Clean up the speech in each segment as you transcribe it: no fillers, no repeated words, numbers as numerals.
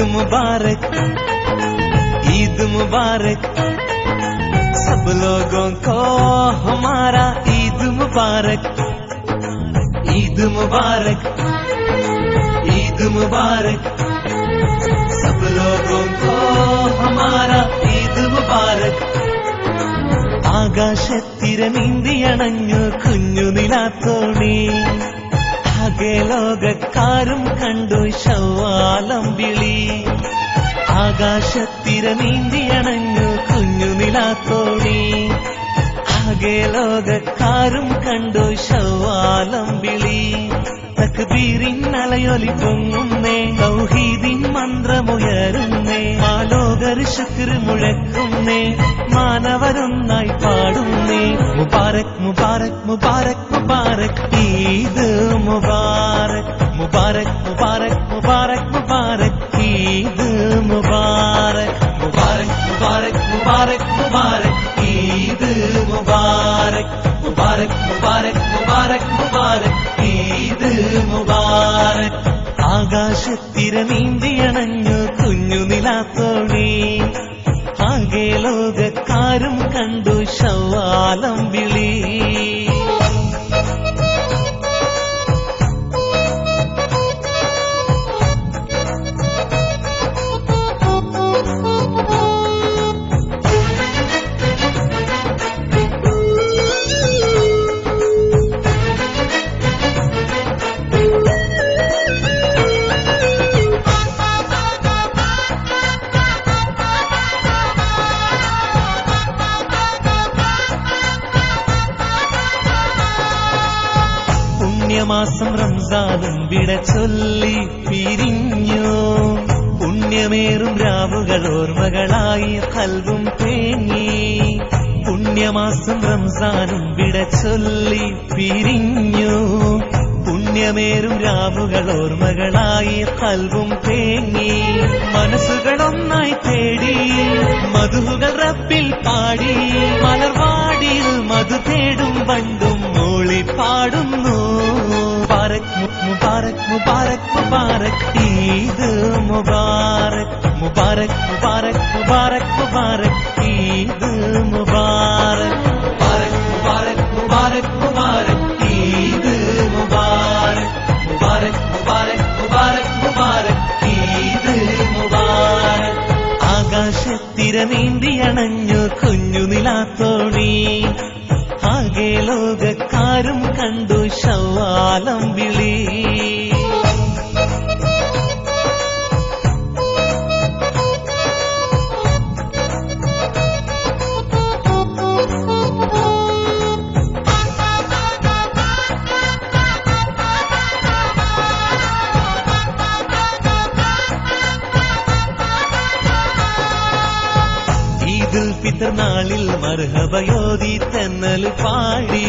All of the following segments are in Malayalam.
मुबारक, ईद मुबारक, सब लोगों को हमारा ईद मुबारक, ईद मुबारक, ईद मुबारक, सब लोगों को हमारा ईद मुबारक. ആകാശത്തിര നീന്തിയണഞ്ഞു കുഞ്ഞു നിലാത്തോണി, ആകെ ലോകക്കാരും കണ്ടു ശവ്വാലം വിളി. ആകാശത്തിര നീന്തിയണഞ്ഞു കുഞ്ഞു നിലാത്തോണി, ആകെ ലോകക്കാരും കണ്ടു ശവ്വാലം വിളി. തക്ബീറിൻ അലയൊലി പൊങ്ങുന്നേ, തൗഹീദിൻ മന്ത്രമുയരുന്നേ, ആലോകർ ശുക്ർ മുഴക്കുന്നേ, മാനവരൊന്നായി പാടുന്നേ. മുബാരക് മുബാരക് മുബാരക് മുബാരക്, ഈദ് മുബാരക്, മുബാരക് മുബാരക് മുബാരക് മുബാരക്, ഈദ് മുബാരക്, മുബാരക് മുബാരക് മുബാരക് മുബാരക്, ഈദ് മുബാരക്, മുബാരക് മുബാരക് മുബാരക് മുബാരക്, ഈദ് മുബാരക്. ആകാശത്തിര നീന്തിയണഞ്ഞു കുഞ്ഞു നിലാത്തോണി, ആകെ ലോകക്കാരും കണ്ടു ശവ്വാലം വിളി. പുണ്യമാസം റംസാനും വിട ചൊല്ലി പിരിഞ്ഞു, പുണ്യമേറും രാവുകൾ ഓർമ്മകളായി ഖൽബും തേങ്ങി. പുണ്യമാസം റംസാനും വിട ചൊല്ലി പിരിഞ്ഞു, പുണ്യമേറും രാവുകൾ ഓർമ്മകളായി ഖൽബും തേങ്ങി. മനസ്സുകളൊന്നായി തേടി മധുഹുകൾ റബ്ബിൽ പാടി, മലർവാടിയിൽ മധു തേടും വണ്ടും മൂളി പാടുന്നു. മുബാരക് മുബാരക് മുബാരക് മുബാരക്, ഈദ് മുബാരക്, മുബാരക് മുബാരക് മുബാരക് മുബാരക്, ഈദ് മുബാരക്, മുബാരക് മുബാരക് മുബാരക് മുബാരക്, ഈദ് മുബാരക്, മുബാരക് മുബാരക് മുബാരക് മുബാരക്, ഈദ് മുബാരക്. ആകാശത്തിര നീന്തിയണഞ്ഞു കുഞ്ഞു നിലാത്തോണി, ആകെ ലോകക്കാരും കണ്ടു ശവ്വാലം വിളി. ഈദുൽ ഫിത്ർ നാളിൽ മർഹബയോതി തെന്നൽ പാടി,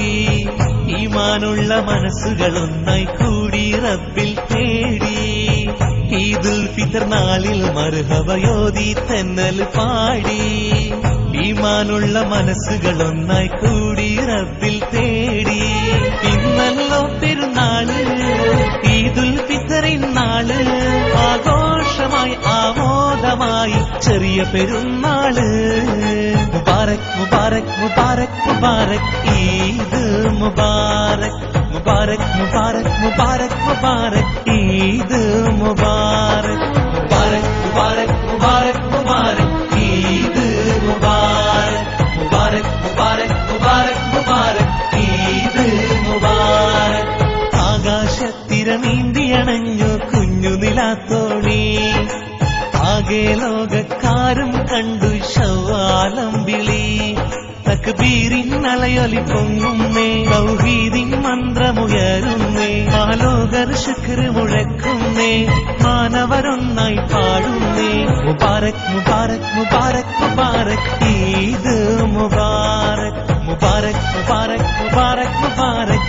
ഈമാനുള്ള മനസ്സുകൾ ഒന്നായി കൂടി റബ്ബിൽ തേടി. ഈദുൽ ഫിത്ർ നാളിൽ മർഹബയോതി തെന്നൽ പാടി, ഈമാനുള്ള മനസ്സുകൾ ഒന്നായി കൂടി റബ്ബിൽ തേടി. ഇന്നല്ലോ പെരുന്നാള്, ഈദുൽ ഫിത്റിൻ നാള്, ആഘോഷമായി ആമോദമായി ചെറിയ പെരുന്നാള്. മുബാരക് മുബാരക് മുബാരക് മുബാരക്, ഈദ് മുബാരക്, മുബാരക് മുബാരക് മുബാരക് മുബാരക്, ഈദ് മുബാരക്, മുബാരക് മുബാരക് മുബാരക് മുബാരക്, ഈദ് മുബാരക്, മുബാരക് മുബാരക് മുബാരക് മുബാരക്, ഈദ് മുബാരക്. ആകാശത്തിര നീന്തിയണഞ്ഞു കുഞ്ഞു നിലാത്തോണി, ആകെ ലോകക്കാരും കണ്ടു ശവ്വാലം വിളി. തക്ബീറിൻ അലയൊലി പൊങ്ങുന്നേ, തൗഹീദിൻ മന്ത്രമുയരുന്നേ, ആലോകർ ശുക്ർ മുഴക്കുന്നേ, മാനവരൊന്നായി പാടുന്നേ. മുബാരക് മുബാരക് മുബാരക് മുബാരക്, ഈദ് മുബാരക്, മുബാരക് മുബാരക് മുബാരക് മുബാരക്,